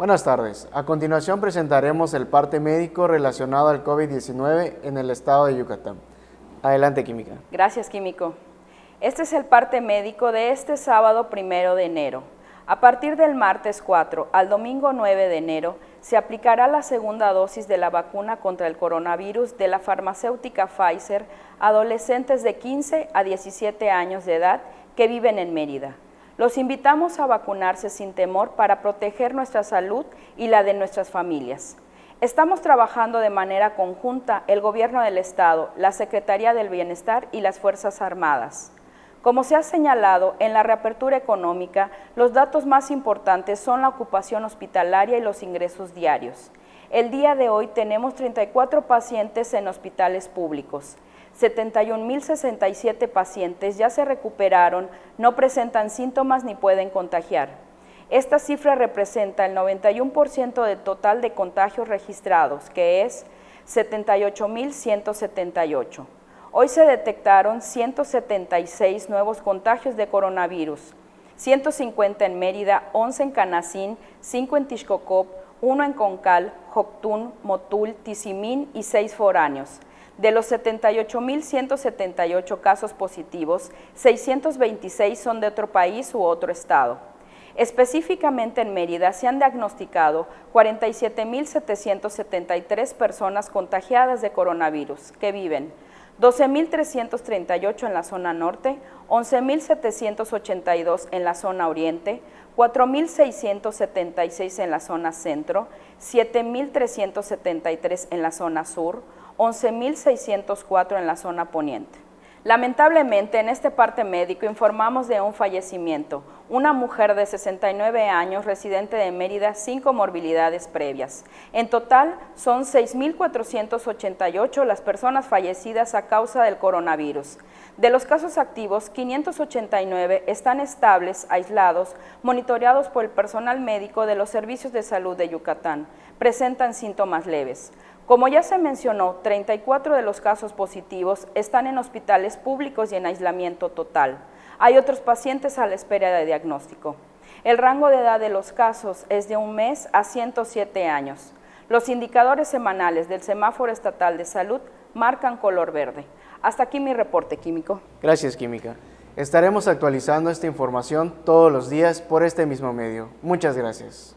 Buenas tardes. A continuación presentaremos el parte médico relacionado al COVID-19 en el estado de Yucatán. Adelante, Química. Gracias, Químico. Este es el parte médico de este sábado 1 de enero. A partir del martes 4 al domingo 9 de enero, se aplicará la segunda dosis de la vacuna contra el coronavirus de la farmacéutica Pfizer a adolescentes de 15 a 17 años de edad que viven en Mérida. Los invitamos a vacunarse sin temor para proteger nuestra salud y la de nuestras familias. Estamos trabajando de manera conjunta el Gobierno del Estado, la Secretaría del Bienestar y las Fuerzas Armadas. Como se ha señalado, en la reapertura económica, los datos más importantes son la ocupación hospitalaria y los ingresos diarios. El día de hoy tenemos 34 pacientes en hospitales públicos. 71.067 pacientes ya se recuperaron, no presentan síntomas ni pueden contagiar. Esta cifra representa el 91% del total de contagios registrados, que es 78.178. Hoy se detectaron 176 nuevos contagios de coronavirus, 150 en Mérida, 11 en Canacín, 5 en Tixcocop, 1 en Concal, Joctún, Motul, Tizimín y 6 foráneos. De los 78.178 casos positivos, 626 son de otro país u otro estado. Específicamente en Mérida se han diagnosticado 47.773 personas contagiadas de coronavirus que viven 12.338 en la zona norte, 11.782 en la zona oriente, 4.676 en la zona centro, 7.373 en la zona sur, 11.604 en la zona poniente. Lamentablemente, en este parte médico informamos de un fallecimiento, una mujer de 69 años, residente de Mérida, sin comorbilidades previas. En total, son 6.488 las personas fallecidas a causa del coronavirus. De los casos activos, 589 están estables, aislados, monitoreados por el personal médico de los servicios de salud de Yucatán. Presentan síntomas leves. Como ya se mencionó, 34 de los casos positivos están en hospitales públicos y en aislamiento total. Hay otros pacientes a la espera de diagnóstico. El rango de edad de los casos es de 1 mes a 107 años. Los indicadores semanales del Semáforo Estatal de Salud marcan color verde. Hasta aquí mi reporte, Químico. Gracias, Química. Estaremos actualizando esta información todos los días por este mismo medio. Muchas gracias.